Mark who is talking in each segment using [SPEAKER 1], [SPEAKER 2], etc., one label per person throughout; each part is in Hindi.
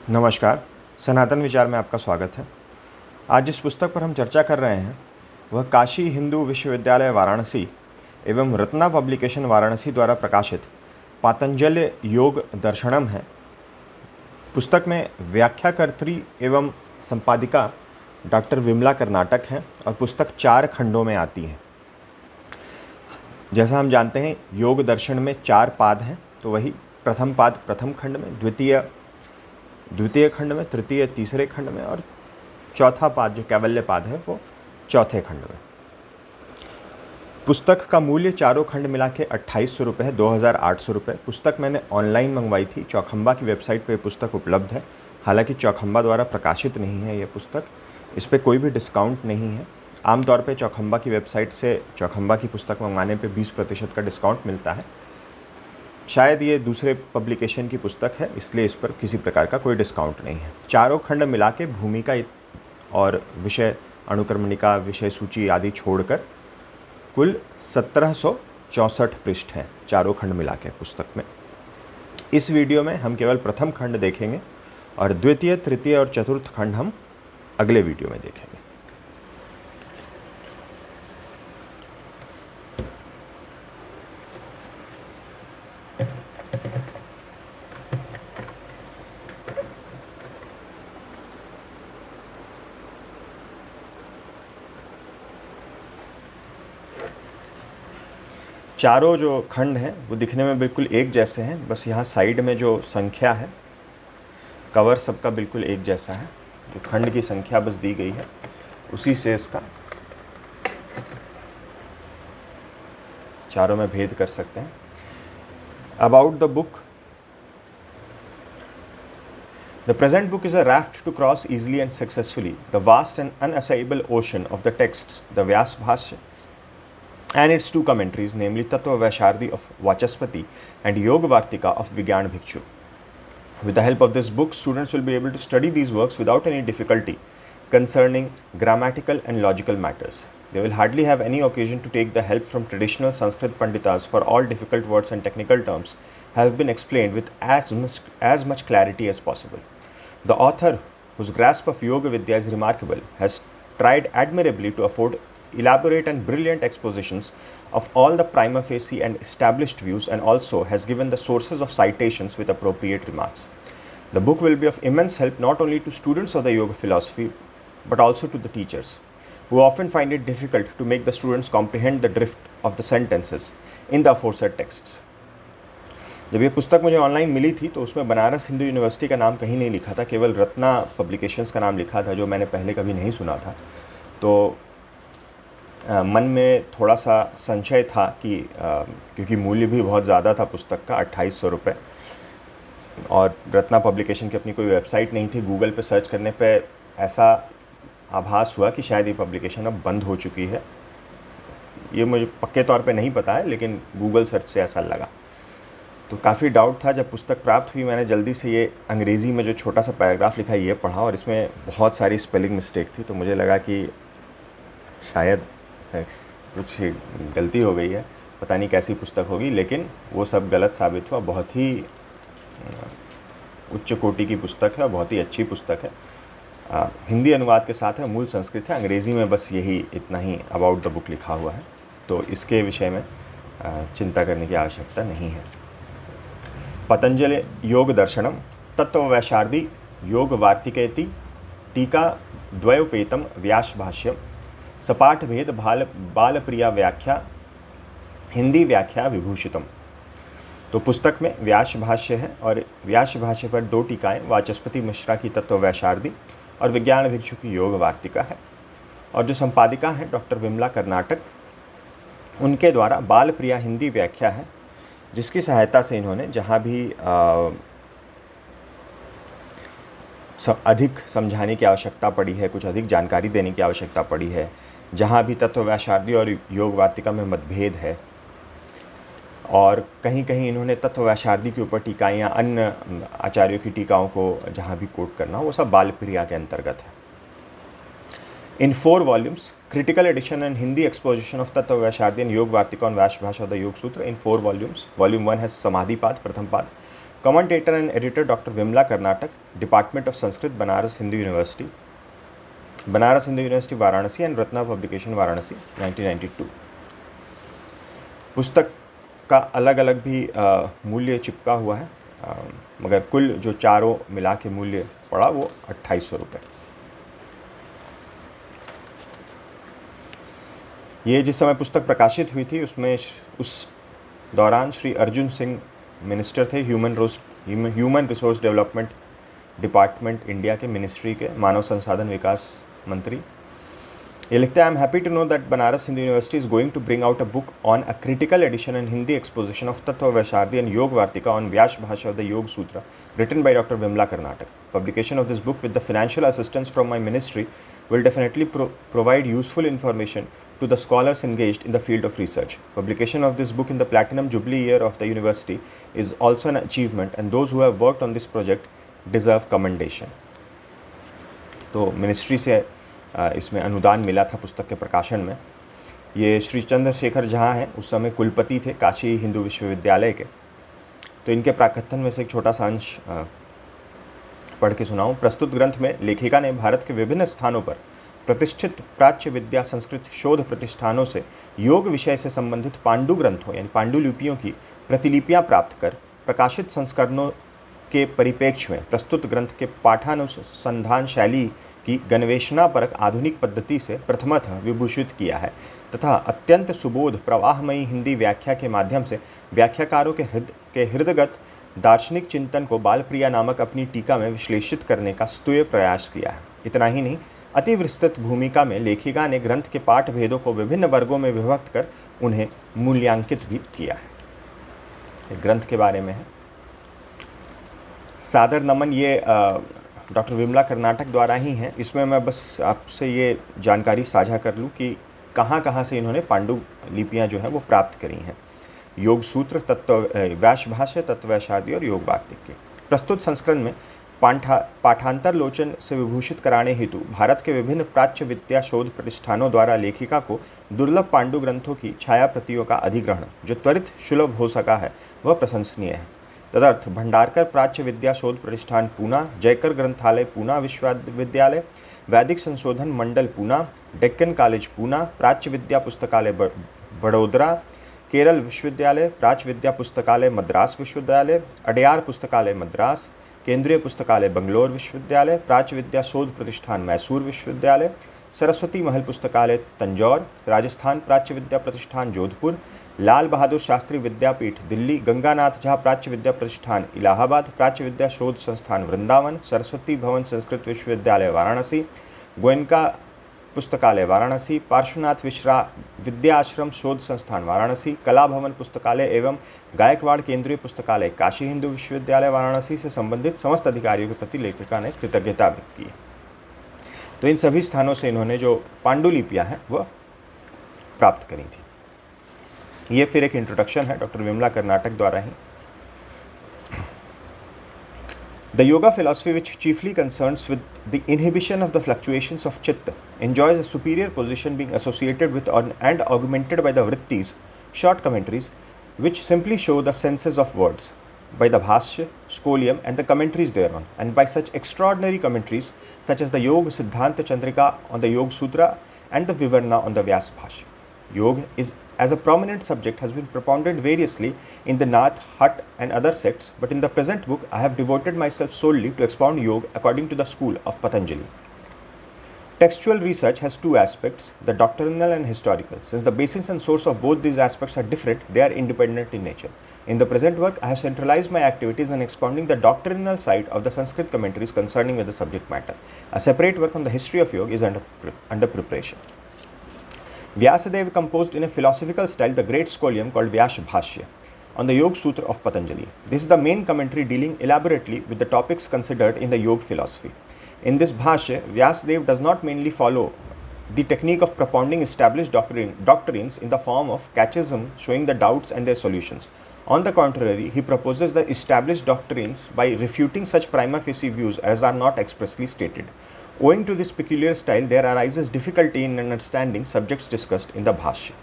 [SPEAKER 1] नमस्कार। सनातन विचार में आपका स्वागत है। आज जिस पुस्तक पर हम चर्चा कर रहे हैं वह काशी हिंदू विश्वविद्यालय वाराणसी एवं रत्ना पब्लिकेशन वाराणसी द्वारा प्रकाशित पातंजलि योग दर्शनम है। पुस्तक में व्याख्याकर्त्री एवं संपादिका डॉक्टर विमला कर्नाटक हैं और पुस्तक 4 खंडों में आती है। जैसा हम जानते हैं योग दर्शन में 4 पाद हैं, तो वही प्रथम पाद प्रथम खंड में, द्वितीय खंड में, तृतीय तीसरे खंड में और चौथा पाद जो कैवल्य पाद है वो चौथे खंड में। पुस्तक का मूल्य चारों खंड मिला के 2800 रुपये है, 2800 रुपये। पुस्तक मैंने ऑनलाइन मंगवाई थी, चौखंबा की वेबसाइट पे पुस्तक उपलब्ध है। हालांकि चौखंबा द्वारा प्रकाशित नहीं है ये पुस्तक, इस पर कोई भी डिस्काउंट नहीं है। आमतौर पे चौखंबा की वेबसाइट से चौखंबा की पुस्तक मंगवाने पे 20% का डिस्काउंट मिलता है। शायद ये दूसरे पब्लिकेशन की पुस्तक है, इसलिए इस पर किसी प्रकार का कोई डिस्काउंट नहीं है। चारों खंड मिला के भूमिका और विषय अनुक्रमणिका, विषय सूची आदि छोड़कर कुल 1764 पृष्ठ हैं चारों खंड मिला के पुस्तक में। इस वीडियो में हम केवल प्रथम खंड देखेंगे और द्वितीय, तृतीय और चतुर्थ खंड हम अगले वीडियो में देखेंगे। चारों जो खंड हैं वो दिखने में बिल्कुल एक जैसे हैं, बस यहाँ साइड में जो संख्या है, कवर सबका बिल्कुल एक जैसा है। जो खंड की संख्या बस दी गई है उसी से इसका चारों में भेद कर सकते हैं। About the book, the present book is a raft to cross easily and successfully the vast and unassailable ocean of the texts, the Vyas Bhashya and its 2 commentaries, namely Tattva Vaishardi of Vachaspati and Yoga Vartika of Vigyan Bhikshu. With the help of this book, students will be able to study these works without any difficulty concerning grammatical and logical matters. They will hardly have any occasion to take the help from traditional Sanskrit Panditas, for all difficult words and technical terms have been explained with as much clarity as possible. The author, whose grasp of Yoga Vidya is remarkable, has tried admirably to afford elaborate and brilliant expositions of all the prima facie and established views, and also has given the sources of citations with appropriate remarks. The book will be of immense help not only to students of the yoga philosophy but also to the teachers, who often find it difficult to make the students comprehend the drift of the sentences in the aforesaid texts. जब ये पुस्तक मुझे ऑनलाइन मिली थी तो उसमें बनारस हिंदू यूनिवर्सिटी का नाम कहीं नहीं लिखा था, केवल रत्ना पब्लिकेशंस का नाम लिखा था, जो मैंने पहले कभी नहीं सुना था। तो मन में थोड़ा सा संशय था कि क्योंकि मूल्य भी बहुत ज़्यादा था पुस्तक का, 2800 रुपये, और रत्ना पब्लिकेशन की अपनी कोई वेबसाइट नहीं थी। गूगल पे सर्च करने पे ऐसा आभास हुआ कि शायद ये पब्लिकेशन अब बंद हो चुकी है। ये मुझे पक्के तौर पे नहीं पता है, लेकिन गूगल सर्च से ऐसा लगा। तो काफ़ी डाउट था। जब पुस्तक प्राप्त हुई मैंने जल्दी से ये अंग्रेज़ी में जो छोटा सा पैराग्राफ लिखा है ये पढ़ा, और इसमें बहुत सारी स्पेलिंग मिस्टेक थी, तो मुझे लगा कि शायद कुछ गलती हो गई है, पता नहीं कैसी पुस्तक होगी, लेकिन वो सब गलत साबित हुआ। बहुत ही उच्च कोटि की पुस्तक है, बहुत ही अच्छी पुस्तक है। हिंदी अनुवाद के साथ है, मूल संस्कृत है, अंग्रेज़ी में बस यही इतना ही अबाउट द बुक लिखा हुआ है, तो इसके विषय में चिंता करने की आवश्यकता नहीं है। पतंजलि योग दर्शनम तत्व वैशार्दी योग वार्तिकेति टीका द्वयोपेतम व्यास भाष्यम सपाठ भेद बाल प्रिया व्याख्या हिंदी व्याख्या विभूषितम। तो पुस्तक में व्यास भाष्य है और व्यास भाष्य पर 2 टीकाएँ वाचस्पति मिश्रा की तत्व वैशार्दी और विज्ञान भिक्षु की योग वार्तिका है, और जो संपादिका हैं डॉक्टर विमला कर्नाटक, उनके द्वारा बाल प्रिया हिंदी व्याख्या है, जिसकी सहायता से इन्होंने जहाँ भी अधिक समझाने की आवश्यकता पड़ी है, कुछ अधिक जानकारी देने की आवश्यकता पड़ी है, जहाँ भी तत्व वैशार्दी और योग वार्तिका में मतभेद है, और कहीं कहीं इन्होंने तत्व वैशार्दी के ऊपर टीकाएँ या अन्य आचार्यों की टीकाओं को जहाँ भी कोट करना हो, वो सब बाल प्रिया के अंतर्गत है। In 4 volumes, critical edition and Hindi exposition of Tattva Vaishardi and Yoga Vartika on Vyas Bhasha of the Yoga Sutra in 4 volumes. Volume 1 has Samadhi Pad, Pratham Pad. Commentator and editor Dr. Vimla Karnatak, Department of Sanskrit, Banaras Hindu University, Varanasi, and Ratna Publication, Varanasi, 1992. पुस्तक का अलग अलग भी मूल्य चिपका हुआ है, मगर कुल जो चारों मिला के मूल्य पड़ा वो 2800 रुपये। ये जिस समय पुस्तक प्रकाशित हुई थी उसमें उस दौरान श्री अर्जुन सिंह मिनिस्टर थे, human resource development department India के मिनिस्ट्री के मानव संसाधन विकास मंत्री। ये लिखते हैं, I am happy to know that Banaras Hindu university is going to bring out a book on a critical edition and Hindi exposition of Tattva Vaisharadi and योग वार्तिका ऑन व्यास भाषा ऑफ द योग सूत्र written by Dr. Vimla Karnatak. Publication of this book with the financial assistance from my ministry will definitely provide useful information to the scholars engaged in the field of research. Publication of this book in the platinum jubilee year of the university is also an achievement, and those who have worked on this project deserve commendation. तो मिनिस्ट्री से इसमें अनुदान मिला था पुस्तक के प्रकाशन में। ये श्री चंद्रशेखर झा हैं, उस समय कुलपति थे काशी हिंदू विश्वविद्यालय के। तो इनके प्राकथन में से एक छोटा सा अंश पढ़ के सुनाऊं। प्रस्तुत ग्रंथ में लेखिका ने भारत के विभिन्न स्थानों पर प्रतिष्ठित प्राच्य विद्या संस्कृत शोध प्रतिष्ठानों से योग विषय से संबंधित पांडु ग्रंथों यानी पांडुलिपियों की प्रतिलिपियां प्राप्त कर प्रकाशित संस्करणों के परिप्रेक्ष्य में प्रस्तुत ग्रंथ के पाठानुसंधान शैली की गणवेशनापरक आधुनिक पद्धति से प्रथमतः विभूषित किया है तथा अत्यंत सुबोध प्रवाहमयी हिंदी व्याख्या के माध्यम से व्याख्याकारों के हृदयगत दार्शनिक चिंतन को बालप्रिया नामक अपनी टीका में विश्लेषित करने का स्तुय प्रयास किया है। इतना ही नहीं, अति विस्तृत भूमिका में लेखिका ने ग्रंथ के पाठ भेदों को विभिन्न वर्गों में विभक्त कर उन्हें मूल्यांकित भी किया है। ग्रंथ के बारे में है, सादर नमन ये डॉक्टर विमला कर्नाटक द्वारा ही हैं। इसमें मैं बस आपसे ये जानकारी साझा कर लूँ कि कहाँ कहाँ से इन्होंने पांडुलिपियाँ जो हैं वो प्राप्त करी हैं। योग सूत्र, व्यास भाष्य, तत्ववैशारदी और योग वार्तिक के प्रस्तुत संस्करण में पाठांतर लोचन से विभूषित कराने हेतु भारत के विभिन्न प्राच्य विद्या शोध प्रतिष्ठानों द्वारा लेखिका को दुर्लभ पांडु ग्रंथों की छाया प्रतियों का अधिग्रहण जो त्वरित सुलभ हो सका है वह प्रशंसनीय है। तदर्थ भंडारकर प्राच्य विद्या शोध प्रतिष्ठान पूना, जयकर ग्रंथालय पूना विश्वविद्यालय, वैदिक संशोधन मंडल पूना, डेक्कन कॉलेज पूना, प्राच्य विद्या पुस्तकालय बड़ोदरा, केरल विश्वविद्यालय, प्राच्य विद्या पुस्तकालय मद्रास विश्वविद्यालय, अडयार पुस्तकालय मद्रास, केंद्रीय पुस्तकालय बंगलोर विश्वविद्यालय, प्राच्य विद्या शोध प्रतिष्ठान मैसूर विश्वविद्यालय, सरस्वती महल पुस्तकालय तंजौर, राजस्थान प्राच्य विद्या प्रतिष्ठान जोधपुर, लाल बहादुर शास्त्री विद्यापीठ दिल्ली, गंगानाथ झा प्राच्य विद्या प्रतिष्ठान इलाहाबाद, प्राच्य विद्या शोध संस्थान वृंदावन, सरस्वती भवन संस्कृत विश्वविद्यालय वाराणसी, गोयनका पुस्तकालय वाराणसी, पार्श्वनाथ मिश्रा विद्या आश्रम शोध संस्थान वाराणसी, कला भवन पुस्तकालय एवं गायकवाड़ केंद्रीय पुस्तकालय काशी हिंदू विश्वविद्यालय वाराणसी से संबंधित समस्त अधिकारियों के प्रति लेखिका ने कृतज्ञता व्यक्त की। तो इन सभी स्थानों से इन्होंने जो पांडुलिपियाँ हैं वह प्राप्त करी थी। ये फिर एक इंट्रोडक्शन है डॉक्टर विमला कर्नाटक द्वारा ही। The yoga philosophy, which chiefly concerns with the inhibition of the fluctuations of chitta, enjoys a superior position being associated with and augmented by the vrittis, short commentaries, which simply show the senses of words, by the bhashya, scholium and the commentaries thereon, and by such extraordinary commentaries such as the Yoga Siddhanta Chandrika on the Yoga Sutra and the Vivarna on the Vyas Bhashya. Yoga is as a prominent subject has been propounded variously in the Nath, Hat and other sects, but in the present book I have devoted myself solely to expound yoga according to the school of Patanjali. Textual research has two aspects, the doctrinal and historical. Since the basis and source of both these aspects are different, they are independent in nature. In the present work, I have centralized my activities in expounding the doctrinal side of the Sanskrit commentaries concerning with the subject matter. A separate work on the history of yoga is under preparation. Vyasadeva composed in a philosophical style the great scholium called Vyas Bhashya on the Yoga Sutra of Patanjali. This is the main commentary dealing elaborately with the topics considered in the yoga philosophy. In this Bhashya, Vyasadeva does not mainly follow the technique of propounding established doctrines in the form of catechism showing the doubts and their solutions. On the contrary, he proposes the established doctrines by refuting such prima facie views as are not expressly stated. Owing to this peculiar style, there arises difficulty in understanding subjects discussed in the Bhashya.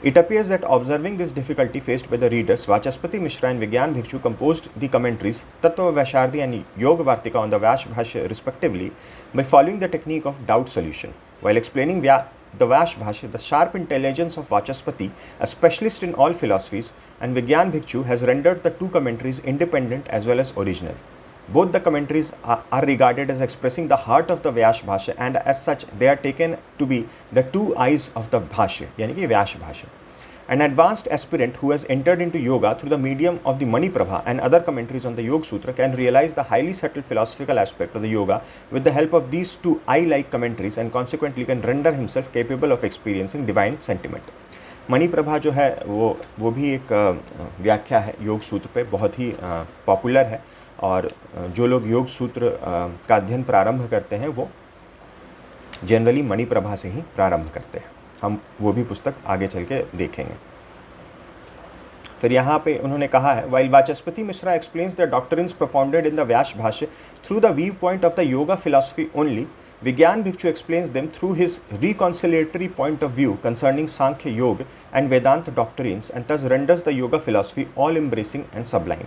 [SPEAKER 1] It appears that observing this difficulty faced by the readers, Vachaspati Mishra and Vigyan Bhikshu composed the commentaries Tattva Vaishardi and Yoga Vartika on the Vyash Bhashya respectively by following the technique of doubt solution. While explaining the Vyash Bhashya, the sharp intelligence of Vachaspati, a specialist in all philosophies, and Vigyan Bhikshu has rendered the two commentaries independent as well as original. Both the commentaries are regarded as expressing the heart of the Vyash Bhashya, and as such they are taken to be the two eyes of the Bhashya, yani ki Vyash Bhashya. An advanced aspirant who has entered into yoga through the medium of the Mani Prabha and other commentaries on the Yoga Sutra can realize the highly subtle philosophical aspect of the yoga with the help of these two eye-like commentaries, and consequently can render himself capable of experiencing divine sentiment. मणि प्रभा जो है वो भी एक व्याख्या है योग सूत्र पे, बहुत ही पॉपुलर है, और जो लोग योग सूत्र का अध्ययन प्रारंभ करते हैं वो जनरली मणि प्रभा से ही प्रारंभ करते हैं। हम वो भी पुस्तक आगे चल के देखेंगे। फिर यहाँ पे उन्होंने कहा है, while Vachaspati Mishra explains the doctrines propounded in the व्यास भाष्य through the view point of the yoga philosophy only, Vigyan Bhikshu explains them through his reconciliatory point of view concerning Sankhya Yoga and Vedanta doctrines, and thus renders the yoga philosophy all embracing and sublime,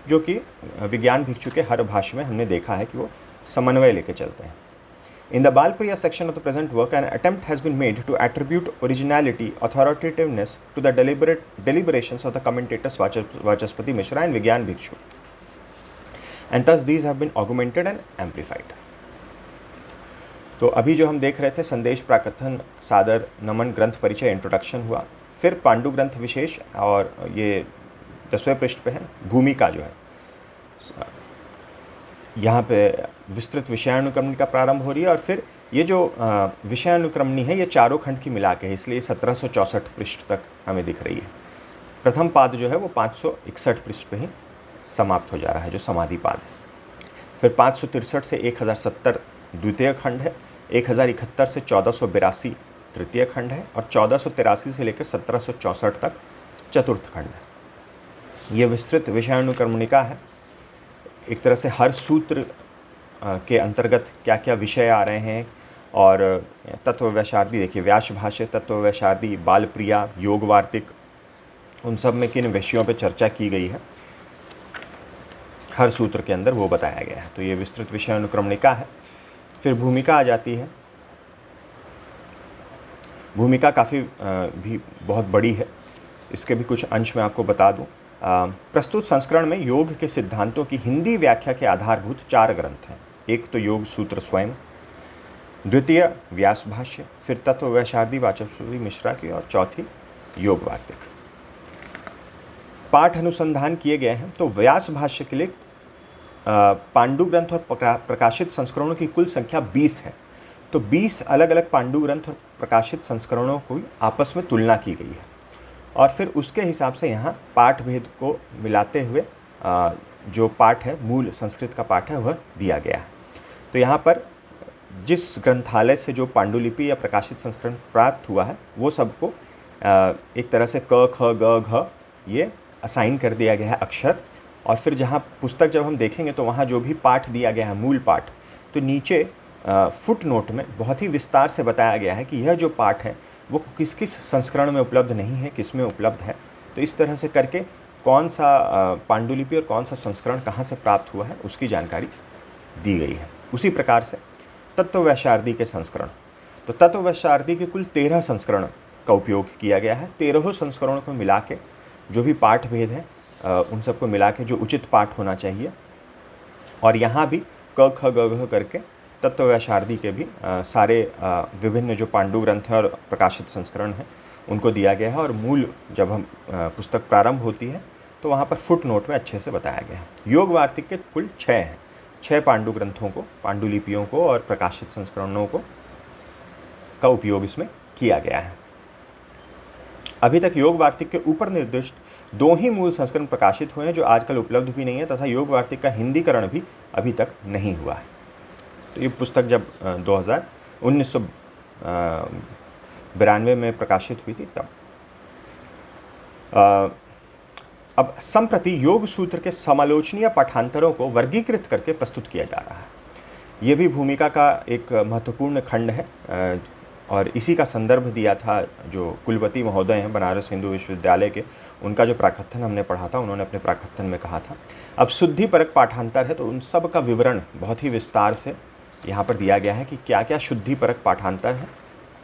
[SPEAKER 1] जो कि विज्ञान भिक्षु के हर भाष्य में हमने देखा है कि वो समन्वय लेके चलते हैं। In the Balpriya section of the present work, an attempt has been made to attribute originality, authoritativeness to the deliberations of the commentators Vachaspati Mishra and Vigyan Bhikshu, and thus these have been augmented and amplified. तो अभी जो हम देख रहे थे संदेश प्राकथन सादर नमन ग्रंथ परिचय इंट्रोडक्शन हुआ, फिर पांडु ग्रंथ विशेष, और ये 10वें पृष्ठ पे है भूमिका जो है, यहाँ पे विस्तृत विषयानुक्रमणी का प्रारंभ हो रही है, और फिर ये जो विषयानुक्रमणी है ये चारों खंड की मिला के है, इसलिए 1764 पृष्ठ तक हमें दिख रही है। प्रथम पाद जो है वो 561 पृष्ठ पे ही समाप्त हो जा रहा है, जो समाधि पाद है। फिर 563 से 1070 द्वितीय खंड है, 1071 से 1482 तृतीय खंड है, और 1483 से लेकर 1764 तक चतुर्थ खंड है। ये विस्तृत विषयानुक्रमणिका है। एक तरह से हर सूत्र के अंतर्गत क्या क्या विषय आ रहे हैं, और तत्व वैशारदी देखिए, व्यास भाष्य, तत्व वैशारदी, बालप्रिया, योग वार्तिक, उन सब में किन विषयों पर चर्चा की गई है हर सूत्र के अंदर वो बताया गया है। तो ये विस्तृत विषयानुक्रमणिका है। फिर भूमिका आ जाती है। भूमिका काफ़ी भी बहुत बड़ी है, इसके भी कुछ अंश मैं आपको बता दूं। प्रस्तुत संस्करण में योग के सिद्धांतों की हिंदी व्याख्या के आधारभूत 4 ग्रंथ हैं। एक तो योग सूत्र स्वयं, द्वितीय व्यास भाष्य, फिर तत्व वैशारदी वाचस्पति मिश्रा की, और चौथी योग वार्तिक। पाठ अनुसंधान किए गए हैं तो व्यास भाष्य के लिए पांडु ग्रंथ और प्रकाशित संस्करणों की कुल संख्या 20 है। तो 20 अलग अलग पांडु ग्रंथ और प्रकाशित संस्करणों को आपस में तुलना की गई है, और फिर उसके हिसाब से यहाँ पाठ भेद को मिलाते हुए जो पाठ है, मूल संस्कृत का पाठ है, वह दिया गया है। तो यहाँ पर जिस ग्रंथालय से जो पांडुलिपि या प्रकाशित संस्करण प्राप्त हुआ है वो सबको एक तरह से क ख ग घ ये असाइन कर दिया गया है अक्षर, और फिर जहाँ पुस्तक जब हम देखेंगे तो वहाँ जो भी पाठ दिया गया है, मूल पाठ, तो नीचे फुट नोट में बहुत ही विस्तार से बताया गया है कि यह जो पाठ है वो किस किस संस्करण में उपलब्ध नहीं है, किस में उपलब्ध है। तो इस तरह से करके कौन सा पांडुलिपि और कौन सा संस्करण कहाँ से प्राप्त हुआ है उसकी जानकारी दी गई है। उसी प्रकार से तत्व वैशारदी के संस्करण, तो तत्व वैशारदी के कुल 13 संस्करण का उपयोग किया गया है। 13 संस्करणों को मिला के जो भी पाठ भेद है उन सबको मिला के जो उचित पाठ होना चाहिए, और यहाँ भी क ख ग घ करके तत्व वैशारदी के भी सारे विभिन्न जो पांडु ग्रंथ हैं और प्रकाशित संस्करण हैं उनको दिया गया है। और मूल जब हम पुस्तक प्रारंभ होती है तो वहाँ पर फुट नोट में अच्छे से बताया गया है। योग वार्तिक के कुल 6 हैं, 6 पांडु ग्रंथों को, पांडुलिपियों को और प्रकाशित संस्करणों को का उपयोग इसमें किया गया है। अभी तक योग वार्तिक के ऊपर निर्दिष्ट 2 ही मूल संस्करण प्रकाशित हुए हैं जो आजकल उपलब्ध भी नहीं है, तथा योग वार्तिक का हिंदीकरण भी अभी तक नहीं हुआ है। तो ये पुस्तक जब 1992 में प्रकाशित हुई थी तब। अब संप्रति योग सूत्र के समालोचनीय पाठांतरों को वर्गीकृत करके प्रस्तुत किया जा रहा है। ये भी भूमिका का एक महत्वपूर्ण खंड है। और इसी का संदर्भ दिया था जो कुलपति महोदय हैं बनारस हिंदू विश्वविद्यालय के, उनका जो प्राकथन हमने पढ़ा था, उन्होंने अपने प्राकथन में कहा था। अब शुद्धिपरक पाठांतर है, तो उन सब का विवरण बहुत ही विस्तार से यहाँ पर दिया गया है कि क्या क्या शुद्धिपरक पाठांतर है,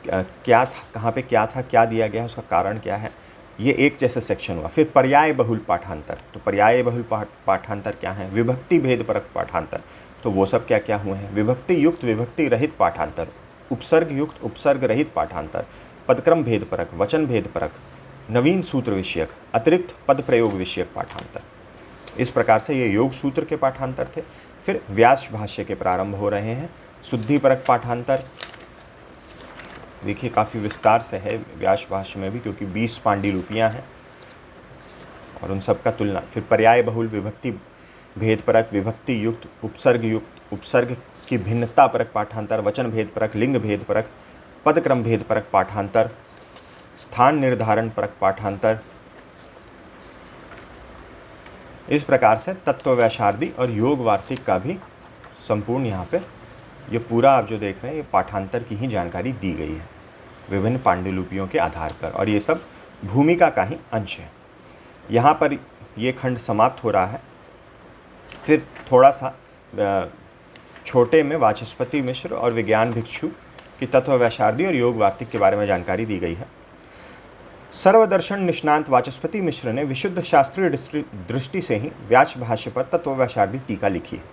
[SPEAKER 1] क्या था, कहाँ पे क्या था, क्या दिया गया है, उसका कारण क्या है, ये एक जैसे सेक्शन हुआ। फिर पर्याय बहुल पाठांतर, तो पर्याय बहुल पाठांतर क्या है, विभक्ति भेद परक पाठांतर, तो वो सब क्या क्या हुए हैं, विभक्ति युक्त विभक्ति रहित पाठांतर, उपसर्ग युक्त उपसर्ग रहित पाठांतर, पदक्रम भेद परक, वचन भेद परक, नवीन सूत्र विषयक, अतिरिक्त पद प्रयोग विषयक पाठांतर। इस प्रकार से ये योग सूत्र के पाठांतर थे। फिर व्यास भाष्य के प्रारंभ हो रहे हैं। शुद्धिपरक पाठांतर देखिए काफ़ी विस्तार से है व्यास भाष्य में भी, क्योंकि 20 पांडुलिपियाँ हैं और उन सब का तुलना। फिर पर्याय बहुल, विभक्ति भेद परक, विभक्ति युक्त उपसर्ग की भिन्नता परक पाठांतर, वचन भेद परक, लिंग भेद परक, पदक्रम भेद परक पाठांतर, स्थान निर्धारण परक पाठांतर। इस प्रकार से तत्व वैशार्दी और योग वार्तिक का भी संपूर्ण यहाँ पे ये पूरा आप जो देख रहे हैं ये पाठांतर की ही जानकारी दी गई है विभिन्न पांडुलिपियों के आधार पर, और ये सब भूमिका का ही अंश है। यहाँ पर ये खंड समाप्त हो रहा है। फिर थोड़ा सा छोटे में वाचस्पति मिश्र और विज्ञान भिक्षु की तत्व वैशार्दी और योग वार्तिक के बारे में जानकारी दी गई है। सर्वदर्शन निष्णांत वाचस्पति मिश्र ने विशुद्ध शास्त्रीय दृष्टि से ही व्यास भाष्य पर तत्व वैशार्दी टीका लिखी है।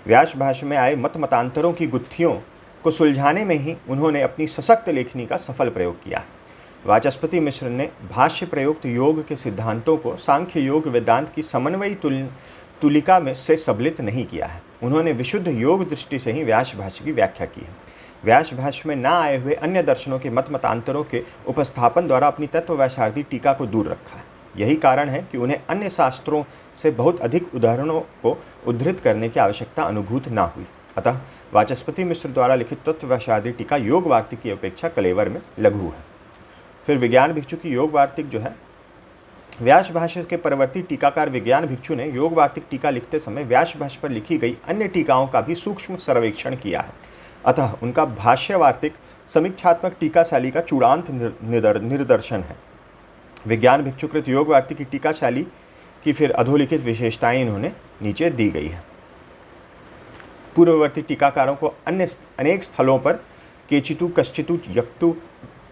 [SPEAKER 1] व्यास भाष्य में आए मत मतांतरों की गुत्थियों को सुलझाने में ही उन्होंने अपनी सशक्त लेखनी का सफल प्रयोग किया है। वाचस्पति मिश्र ने भाष्य प्रयुक्त योग के सिद्धांतों को सांख्य योग वेदांत की समन्वयी तुलिका में से सम्मिलित नहीं किया है। उन्होंने विशुद्ध योग दृष्टि से ही व्यास भाष्य की व्याख्या की है। व्यास भाष्य में न आए हुए अन्य दर्शनों के मत मतांतरों के उपस्थापन द्वारा अपनी तत्व वैशार्दी टीका को दूर रखा है। यही कारण है कि उन्हें अन्य शास्त्रों से बहुत अधिक उदाहरणों को उद्धृत करने की आवश्यकता अनुभूत न हुई। अतः वाचस्पति मिश्र द्वारा लिखित तत्व वैशार्दी टीका योग वार्तिक की अपेक्षा कलेवर में लघु है। फिर विज्ञान भिक्षु की योग वार्तिक जो है, व्यास भाष्य के परवर्ती टीकाकार विज्ञान भिक्षु ने योग वार्तिक टीका लिखते समय व्यास भाष्य पर लिखी गई अन्य टीकाओं का भी सूक्ष्म सर्वेक्षण किया है। अतः उनका भाष्य वार्तिक समीक्षात्मक टीकाशैली का चूड़ांत निदर्शन है। विज्ञान भिक्षुकृत योग वार्तिक की टीकाशैली की फिर अधोलिखित विशेषताएं इन्होंने नीचे दी गई है। पूर्ववर्ती टीकाकारों को अन्य अनेक स्थलों पर केचितु कश्चितु यक्तु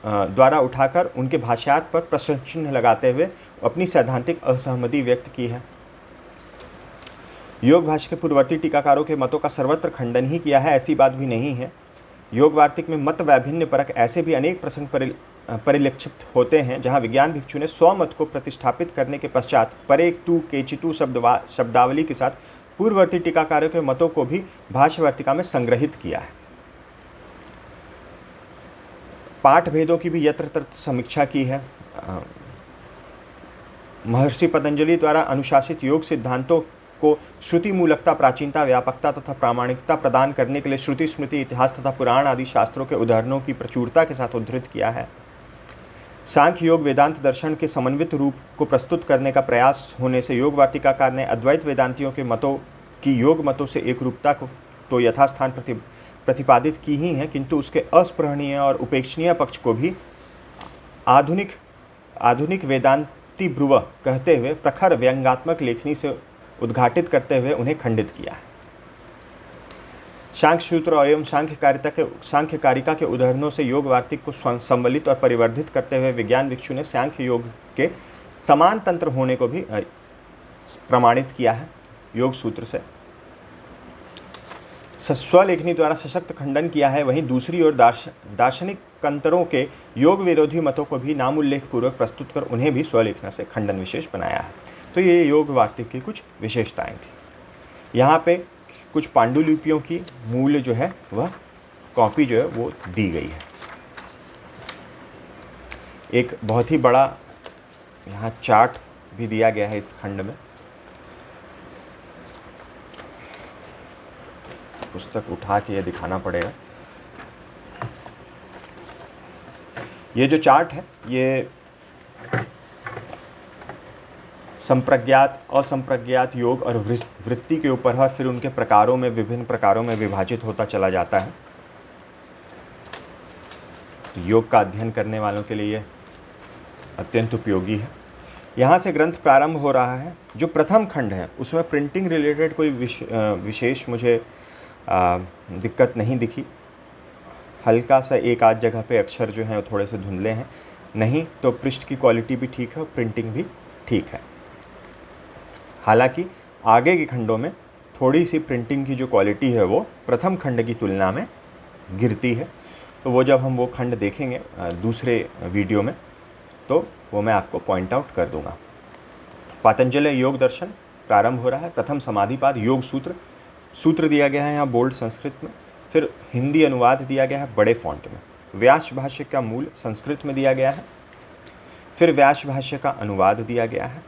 [SPEAKER 1] द्वारा उठाकर उनके भाष्यार्थ पर प्रश्न चिन्ह लगाते हुए अपनी सैद्धांतिक असहमति व्यक्त की है। योग भाष्य के पूर्ववर्ती टीकाकारों के मतों का सर्वत्र खंडन ही किया है, ऐसी बात भी नहीं है। योग वार्तिक में मत वैभिन्न परक ऐसे भी अनेक प्रसंग परिलक्षित होते हैं जहां विज्ञान भिक्षु ने स्वमत को प्रतिष्ठापित करने के पश्चात परेक तु केचितु शब्दावली के साथ पूर्ववर्ती टीकाकारों के मतों को भी भाष्य वार्तिका में संग्रहित किया है। पाठ भेदों की भी यत्र तत्र समीक्षा की है। महर्षि पतंजलि द्वारा अनुशासित योग सिद्धांतों को श्रुति मूलकता, प्राचीनता, व्यापकता तथा प्रामाणिकता प्रदान करने के लिए श्रुति, स्मृति, इतिहास तथा पुराण आदि शास्त्रों के उदाहरणों की प्रचुरता के साथ उद्धृत किया है। सांख्य योग वेदांत दर्शन के समन्वित रूप को प्रस्तुत करने का प्रयास होने से योग वार्तिकाकार ने अद्वैत वेदांतियों के मतों की योग मतों से एक रूपता को तो यथास्थान प्रतिपादित की ही है, किंतु उसके अस्पृहणीय और उपेक्षणीय पक्ष को भी आधुनिक वेदांती ब्रुव कहते हुए प्रखर व्यंग्यात्मक लेखनी से उद्घाटित करते हुए उन्हें खंडित किया है। सांख्य सूत्र एवं सांख्य कारिका के उदाहरणों से योग वार्तिक को सम्मिलित और परिवर्धित करते हुए विज्ञान भिक्षु ने सांख्य योग के समान तंत्र होने को भी प्रमाणित किया है। योग सूत्र से स्वलेखनी द्वारा सशक्त खंडन किया है। वहीं दूसरी ओर दार्शनिक कंतरों के योग विरोधी मतों को भी नामोल्लेख पूर्वक प्रस्तुत कर उन्हें भी स्वलेखना से खंडन विशेष बनाया है। तो ये योग वार्तिक की कुछ विशेषताएं थी। यहाँ पे कुछ पांडुलिपियों की मूल जो है वह कॉपी जो है वो दी गई है। एक बहुत ही बड़ा यहाँ चार्ट भी दिया गया है इस खंड में। पुस्तक उठा के ये दिखाना पड़ेगा। ये जो चार्ट है ये संप्रज्ञात, असंप्रज्ञात योग और वृत्ति के ऊपर है, फिर उनके प्रकारों में विभिन्न प्रकारों में विभाजित होता चला जाता है। योग का अध्ययन करने वालों के लिए ये अत्यंत उपयोगी है। यहाँ से ग्रंथ प्रारंभ हो रहा है। जो प्रथम खंड है उसमें प्रिंटिंग रिलेटेड कोई विशेष मुझे दिक्कत नहीं दिखी। हल्का सा एक आध जगह पे अक्षर जो हैं वो थोड़े से धुंधले हैं, नहीं तो पृष्ठ की क्वालिटी भी ठीक है और प्रिंटिंग भी ठीक है। हालांकि आगे के खंडों में थोड़ी सी प्रिंटिंग की जो क्वालिटी है वो प्रथम खंड की तुलना में गिरती है। तो वो जब हम वो खंड देखेंगे दूसरे वीडियो में तो वो मैं आपको पॉइंट आउट कर दूंगा। पातंजलि योग दर्शन प्रारंभ हो रहा है। प्रथम समाधिपाद योग सूत्र, सूत्र दिया गया है यहाँ बोल्ड संस्कृत में। फिर हिंदी अनुवाद दिया गया है बड़े फॉन्ट में। व्यास भाष्य का मूल संस्कृत में दिया गया है। फिर व्यास भाष्य का अनुवाद दिया गया है।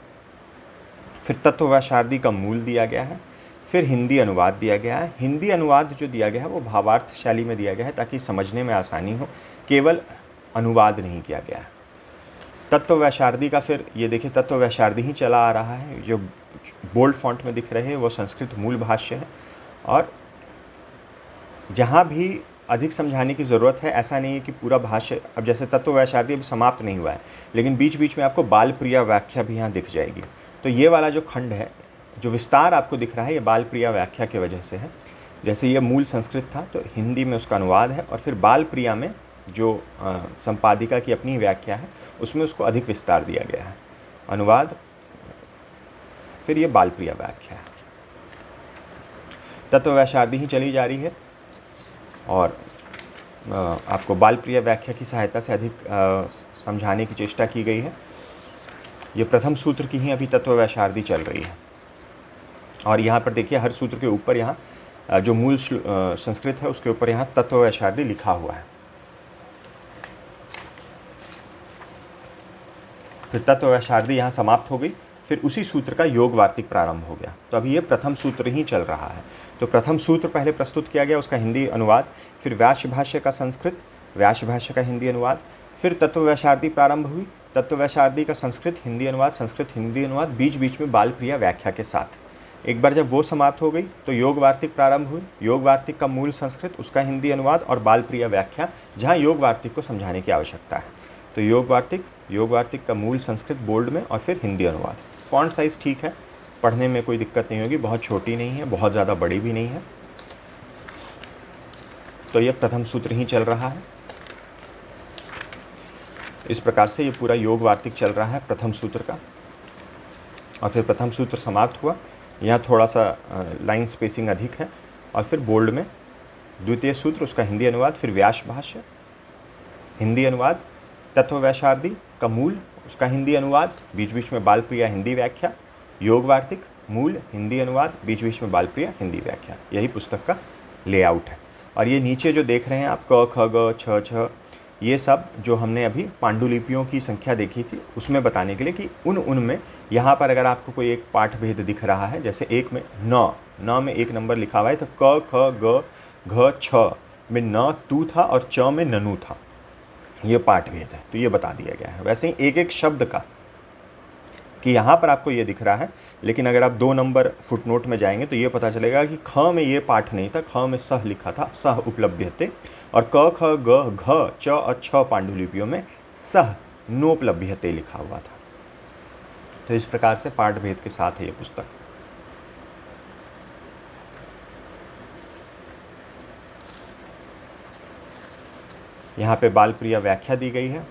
[SPEAKER 1] फिर तत्ववैशार्दी का मूल दिया गया है। फिर हिंदी अनुवाद दिया गया है। हिंदी अनुवाद जो दिया गया है वो भावार्थ शैली में दिया गया है ताकि समझने में आसानी हो, केवल अनुवाद नहीं किया गया है। तत्ववैशार्दी का फिर ये देखिए तत्ववैशार्दी ही चला आ रहा है। जो बोल्ड फॉन्ट में दिख रहे हैं वो संस्कृत मूल भाष्य है। और जहाँ भी अधिक समझाने की ज़रूरत है, ऐसा नहीं है कि पूरा भाष्य, अब जैसे तत्ववैशार्दी अभी समाप्त नहीं हुआ है लेकिन बीच बीच में आपको बाल प्रिया व्याख्या भी यहाँ दिख जाएगी। तो ये वाला जो खंड है, जो विस्तार आपको दिख रहा है, ये बाल प्रिया व्याख्या की वजह से है। जैसे ये मूल संस्कृत था तो हिंदी में उसका अनुवाद है, और फिर बाल प्रिया में जो संपादिका की अपनी व्याख्या है उसमें उसको अधिक विस्तार दिया गया है। अनुवाद, फिर ये बाल प्रिया व्याख्या है। तत्ववैशार्दी ही चली जा रही है और आपको बाल प्रिया व्याख्या की सहायता से अधिक समझाने की चेष्टा की गई है। ये प्रथम सूत्र की ही अभी तत्ववैशार्दी चल रही है। और यहाँ पर देखिए हर सूत्र के ऊपर यहाँ जो मूल संस्कृत है उसके ऊपर यहाँ तत्ववैशार्दी लिखा हुआ है। फिर तत्ववैशार्दी यहाँ समाप्त हो गई। फिर उसी सूत्र का योग वार्तिक प्रारंभ हो गया। तो अभी ये प्रथम सूत्र ही चल रहा है। तो प्रथम सूत्र पहले प्रस्तुत किया गया, उसका हिंदी अनुवाद, फिर व्यास भाष्य का संस्कृत, व्यास भाष्य का हिंदी अनुवाद, फिर तत्ववैशार्दी प्रारंभ हुई, तत्ववैशार्दी का संस्कृत हिंदी अनुवाद, संस्कृत हिंदी अनुवाद, बीच बीच में बाल प्रिया व्याख्या के साथ। एक बार जब वो समाप्त हो गई तो योग वार्तिक प्रारंभ हुई। योग वार्तिक का मूल संस्कृत, उसका हिंदी अनुवाद और बाल प्रिया व्याख्या, जहाँ योग वार्तिक को समझाने की आवश्यकता है। तो योग वार्तिक का मूल संस्कृत बोल्ड में और फिर हिंदी अनुवाद। फॉन्ट साइज़ ठीक है, पढ़ने में कोई दिक्कत नहीं होगी, बहुत छोटी नहीं है, बहुत ज़्यादा बड़ी भी नहीं है। तो ये प्रथम सूत्र ही चल रहा है। इस प्रकार से ये पूरा योग वार्तिक चल रहा है प्रथम सूत्र का। और फिर प्रथम सूत्र समाप्त हुआ, यहाँ थोड़ा सा लाइन स्पेसिंग अधिक है। और फिर बोल्ड में द्वितीय सूत्र, उसका हिंदी अनुवाद, फिर व्यास भाष्य हिंदी अनुवाद, तत्ववैशार्दी का मूल, उसका हिंदी अनुवाद, बीच बीच में बाल प्रिया हिंदी व्याख्या, योग वार्तिक मूल हिंदी अनुवाद, बीच बीच में बाल प्रिया हिंदी व्याख्या। यही पुस्तक का लेआउट है। और ये नीचे जो देख रहे हैं आप क ख ग छ छ, ये सब जो हमने अभी पांडुलिपियों की संख्या देखी थी उसमें बताने के लिए कि उनमें यहाँ पर अगर आपको कोई एक पाठ भेद दिख रहा है, जैसे एक में न में एक नंबर लिखा हुआ है, तो क ख ग घ छ में न तू था और च में ननु था, ये पाठ भेद है। तो ये बता दिया गया है। वैसे ही एक एक शब्द का कि यहाँ पर आपको ये दिख रहा है, लेकिन अगर आप 2 नंबर फुटनोट में जाएंगे तो ये पता चलेगा कि ख में ये पाठ नहीं था, ख में सह लिखा था, सह उपलभ्यते, और क ख ग घ च और छ पांडुलिपियों में सह नोपलभ्यते लिखा हुआ था। तो इस प्रकार से पाठ भेद के साथ है ये पुस्तक। यहाँ पे बाल प्रिया व्याख्या दी गई है।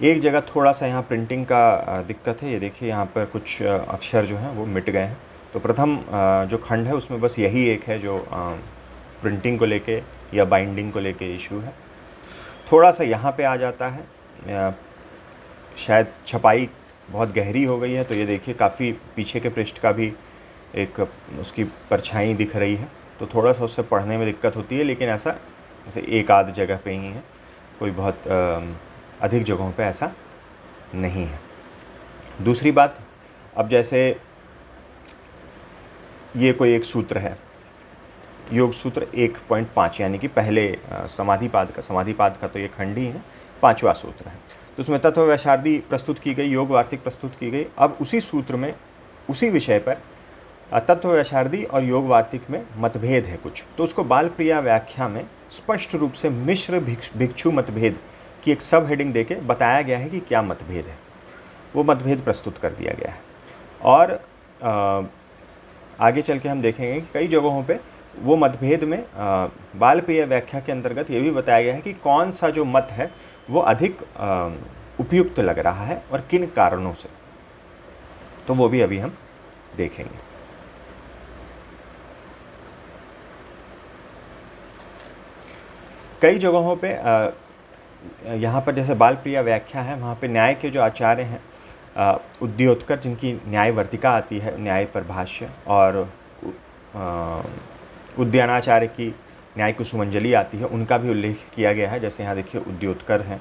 [SPEAKER 1] एक जगह थोड़ा सा यहाँ प्रिंटिंग का दिक्कत है। ये देखिए यहाँ पर कुछ अक्षर जो हैं वो मिट गए हैं। तो प्रथम जो खंड है उसमें बस यही एक है जो प्रिंटिंग को लेके या बाइंडिंग को लेके इशू है। थोड़ा सा यहाँ पे आ जाता है, शायद छपाई बहुत गहरी हो गई है। तो ये देखिए काफ़ी पीछे के पृष्ठ का भी एक उसकी परछाई दिख रही है, तो थोड़ा सा उससे पढ़ने में दिक्कत होती है। लेकिन ऐसा जैसे एक आध जगह पे ही है, कोई बहुत अधिक जगहों पे ऐसा नहीं है। दूसरी बात, अब जैसे ये कोई एक सूत्र है, योग सूत्र 1.5 यानी कि पहले समाधिपाद का तो ये खंड ही है, 5वां सूत्र है। तो उसमें तत्ववैशार्दी प्रस्तुत की गई, योग वार्तिक प्रस्तुत की गई। अब उसी सूत्र में उसी विषय पर तत्व वैशारदी और योग वार्तिक में मतभेद है कुछ, तो उसको बालप्रिया व्याख्या में स्पष्ट रूप से मिश्र भिक्षु मतभेद की एक सब हेडिंग देके बताया गया है कि क्या मतभेद है। वो मतभेद प्रस्तुत कर दिया गया है। और आगे चल के हम देखेंगे कि कई जगहों पे वो मतभेद में बालप्रिय व्याख्या के अंतर्गत ये भी बताया गया है कि कौन सा जो मत है वो अधिक उपयुक्त लग रहा है और किन कारणों से, तो वो भी अभी हम देखेंगे। कई जगहों पे यहाँ पर जैसे बालप्रिया व्याख्या है, वहाँ पे न्याय के जो आचार्य हैं उद्योतकर, जिनकी न्याय वर्तिका आती है, न्याय पर भाष्य, और उद्यानाचार्य की न्याय कुसुमंजलि आती है, उनका भी उल्लेख किया गया है। जैसे यहाँ देखिए उद्योतकर हैं,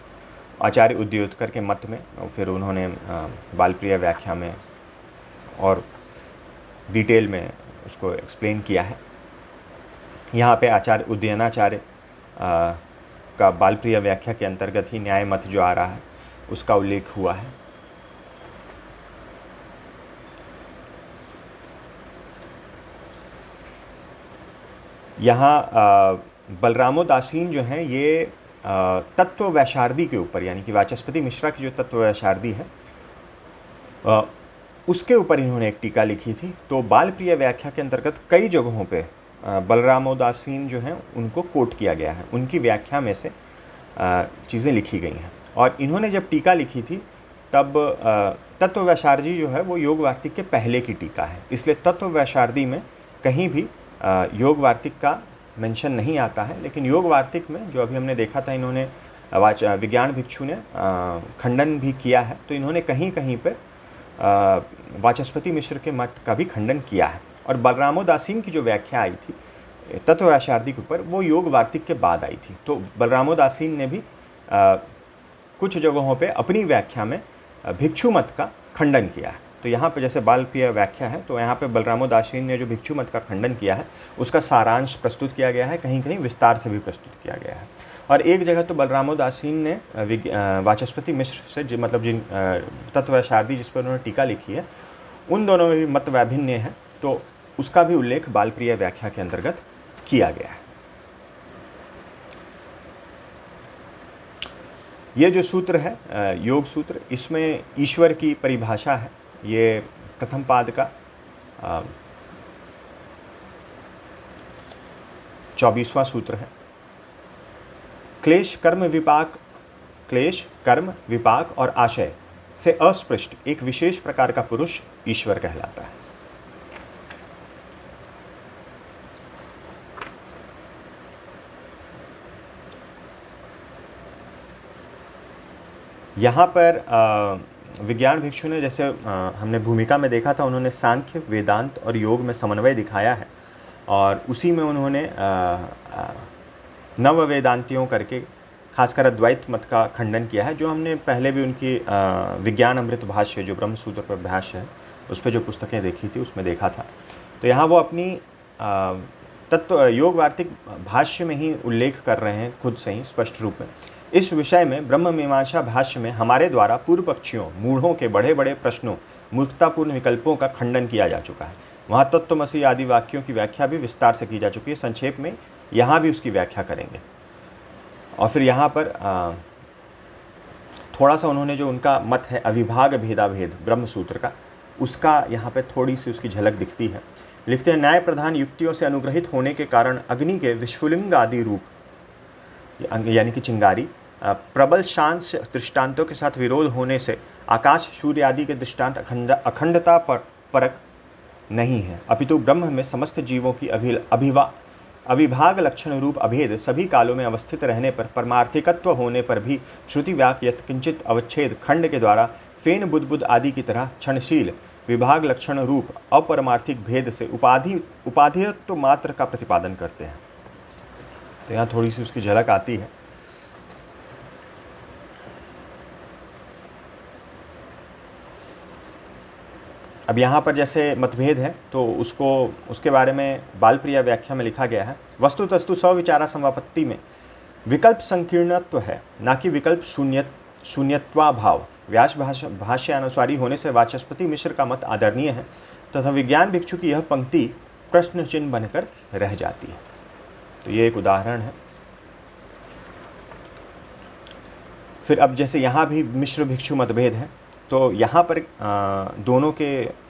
[SPEAKER 1] आचार्य उद्योतकर के मत में, और फिर उन्होंने बालप्रिया व्याख्या में और डिटेल में उसको एक्सप्लेन किया है। यहाँ पे आचार्य उद्यानाचार्य का बालप्रिया व्याख्या के अंतर्गत ही न्याय मत जो आ रहा है उसका उल्लेख हुआ है। यहाँ बलरामोदासीन जो हैं ये तत्व वैशारदी के ऊपर, यानी कि वाचस्पति मिश्रा की जो तत्व वैशारदी है उसके ऊपर इन्होंने एक टीका लिखी थी। तो बालप्रिय व्याख्या के अंतर्गत कई जगहों पे बलरामोदासीन जो हैं उनको कोट किया गया है, उनकी व्याख्या में से चीज़ें लिखी गई हैं। और इन्होंने जब टीका लिखी थी तब तत्व वैशारदी जो है वो योग वार्तिक के पहले की टीका है, इसलिए तत्व वैशारदी में कहीं भी योग वार्तिक का मेंशन नहीं आता है। लेकिन योग वार्तिक में जो अभी हमने देखा था, इन्होंने विज्ञान भिक्षु ने खंडन भी किया है, तो इन्होंने कहीं कहीं पर वाचस्पति मिश्र के मत का भी खंडन किया है। और बलरामोदासीन की जो व्याख्या आई थी तत्व वैशारदी के ऊपर, वो योग वार्तिक के बाद आई थी। तो बलरामोदासीन ने भी कुछ जगहों पे अपनी व्याख्या में भिक्षु मत का खंडन किया है। तो यहाँ पे जैसे बालप्रिय व्याख्या है, तो यहाँ पे बलरामोदासीन ने जो भिक्षु मत का खंडन किया है उसका सारांश प्रस्तुत किया गया है, कहीं कहीं विस्तार से भी प्रस्तुत किया गया है। और एक जगह तो बलरामोदासीन ने वाचस्पति मिश्र से मतलब जिन तत्व वैशारदी जिस पर उन्होंने टीका लिखी है, उन दोनों में भी मत वैभिन्न है, तो उसका भी उल्लेख बालप्रिय व्याख्या के अंतर्गत किया गया है। ये जो सूत्र है योग सूत्र, इसमें ईश्वर की परिभाषा है। ये प्रथम पाद का 24वां सूत्र है। क्लेश कर्म विपाक और आशय से अस्पृष्ट एक विशेष प्रकार का पुरुष ईश्वर कहलाता है। यहाँ पर विज्ञान भिक्षु ने, जैसे हमने भूमिका में देखा था, उन्होंने सांख्य, वेदांत और योग में समन्वय दिखाया है, और उसी में उन्होंने नव वेदांतियों करके खासकर अद्वैत मत का खंडन किया है, जो हमने पहले भी उनकी विज्ञान अमृत भाष्य जो ब्रह्मसूत्र पर भाष्य है उस पर जो पुस्तकें देखी थी उसमें देखा था। तो यहाँ वो अपनी तत्व योग वार्तिक भाष्य में ही उल्लेख कर रहे हैं खुद से ही स्पष्ट रूप में। इस विषय में ब्रह्म मीमांसा भाष्य में हमारे द्वारा पूर्व पक्षियों मूढ़ों के बड़े बड़े प्रश्नों, मूर्खतापूर्ण विकल्पों का खंडन किया जा चुका है। वहाँ तत्वमसी आदि वाक्यों की व्याख्या भी विस्तार से की जा चुकी है। संक्षेप में यहाँ भी उसकी व्याख्या करेंगे। और फिर यहाँ पर थोड़ा सा उन्होंने जो उनका मत है अविभाग भेदाभेद ब्रह्मसूत्र का, उसका यहाँ पे थोड़ी सी उसकी झलक दिखती है। लिखते हैं, न्याय प्रधान युक्तियों से अनुग्रहित होने के कारण अग्नि के विश्वलिंग आदि रूप यानी कि चिंगारी, प्रबल शांत दृष्टांतों के साथ विरोध होने से आकाश सूर्य आदि के दृष्टांत अखंडता परक नहीं है, अपितु ब्रह्म में समस्त जीवों की अविभाग लक्षण रूप अभेद सभी कालों में अवस्थित रहने पर, परमार्थिकत्व होने पर भी श्रुति वाक्य किंचित अवच्छेद खंड के द्वारा फेन बुद्ध आदि की तरह क्षणशील विभाग लक्षण रूप अपरमार्थिक भेद से उपाधित्व मात्र का प्रतिपादन करते हैं। तो यहाँ थोड़ी सी उसकी झलक आती है। अब यहाँ पर जैसे मतभेद है तो उसके बारे में बालप्रिय व्याख्या में लिखा गया है, वस्तुतस्तु सविचारा समापत्ति में विकल्प संकीर्णत्व है, ना कि विकल्प शून्यत्वाभाव। व्यास भाष्य अनुसारी होने से वाचस्पति मिश्र का मत आदरणीय है तथा विज्ञान भिक्षु की यह पंक्ति प्रश्न चिन्ह बनकर रह जाती है। तो ये एक उदाहरण है। फिर अब जैसे यहाँ भी मिश्र भिक्षु मतभेद है, तो यहाँ पर दोनों के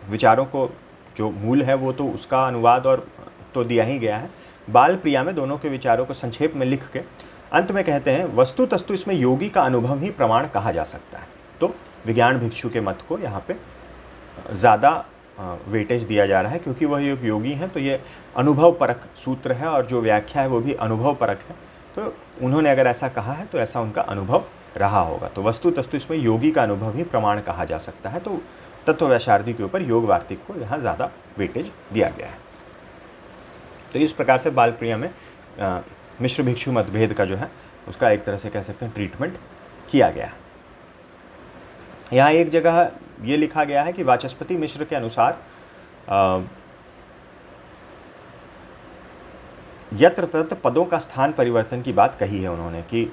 [SPEAKER 1] विचारों को जो मूल है वो तो उसका अनुवाद और तो दिया ही गया है। बाल प्रिया में दोनों के विचारों को संक्षेप में लिख के अंत में कहते हैं वस्तुतस्तु इसमें योगी का अनुभव ही प्रमाण कहा जा सकता है। तो विज्ञान भिक्षु के मत को यहाँ पे ज़्यादा वेटेज दिया जा रहा है, क्योंकि वह एक योगी हैं, तो ये अनुभव परक सूत्र है और जो व्याख्या है वो भी अनुभव परक है। तो उन्होंने अगर ऐसा कहा है तो ऐसा उनका अनुभव रहा होगा। तो वस्तुतस्तु इसमें योगी का अनुभव ही प्रमाण कहा जा सकता है। तो तत्ववैशार्दी के ऊपर योग वार्तिक को यहाँ ज़्यादा वेटेज दिया गया है। तो इस प्रकार से बाल प्रिया में मिश्र भिक्षु मतभेद का जो है उसका एक तरह से कह सकते हैं ट्रीटमेंट किया गया। यहाँ एक जगह ये लिखा गया है कि वाचस्पति मिश्र के अनुसार यत्र तत्र पदों का स्थान परिवर्तन की बात कही है उन्होंने कि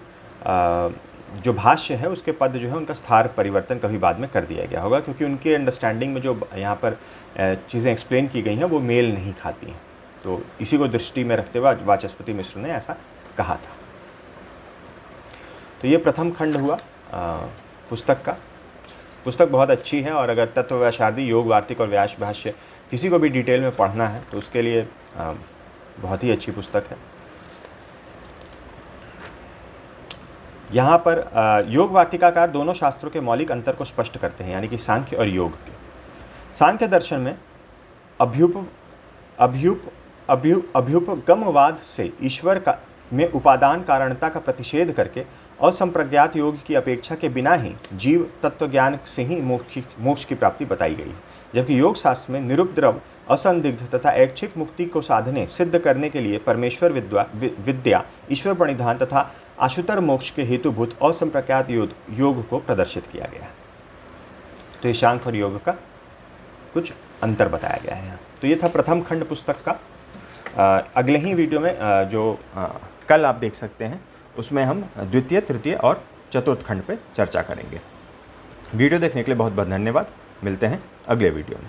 [SPEAKER 1] जो भाष्य है उसके पद जो है उनका स्थान परिवर्तन कभी बाद में कर दिया गया होगा, क्योंकि उनके अंडरस्टैंडिंग में जो यहाँ पर चीज़ें एक्सप्लेन की गई हैं वो मेल नहीं खाती हैं। तो इसी को दृष्टि में रखते हुए वाचस्पति मिश्र ने ऐसा कहा था। तो ये प्रथम खंड हुआ पुस्तक का। पुस्तक बहुत अच्छी है और अगर तत्ववैशार्दी, योग वार्तिक और व्यास भाष्य किसी को भी डिटेल में पढ़ना है तो उसके लिए बहुत ही अच्छी पुस्तक है। यहाँ पर योग वार्तिकाकार दोनों शास्त्रों के मौलिक अंतर को स्पष्ट करते हैं, यानी कि सांख्य और योग के। सांख्य दर्शन में अभ्युपगमवाद से ईश्वर का में उपादान कारणता का प्रतिषेध करके असंप्रज्ञात योग की अपेक्षा के बिना ही जीव तत्वज्ञान से ही मोक्ष की प्राप्ति बताई गई, जबकि योग शास्त्र में निरुपद्रव, असंदिग्ध तथा ऐच्छिक मुक्ति को साधने सिद्ध करने के लिए परमेश्वर विद्या, ईश्वर प्रणिधान तथा आशुतर मोक्ष के हेतुभूत असंप्रज्ञात योग को प्रदर्शित किया गया। तो ये सांख्य और योग का कुछ अंतर बताया गया है। तो ये था प्रथम खंड पुस्तक का। अगले ही वीडियो में जो कल आप देख सकते हैं उसमें हम द्वितीय, तृतीय और चतुर्थ खंड पे चर्चा करेंगे। वीडियो देखने के लिए बहुत बहुत धन्यवाद। मिलते हैं अगले वीडियो में।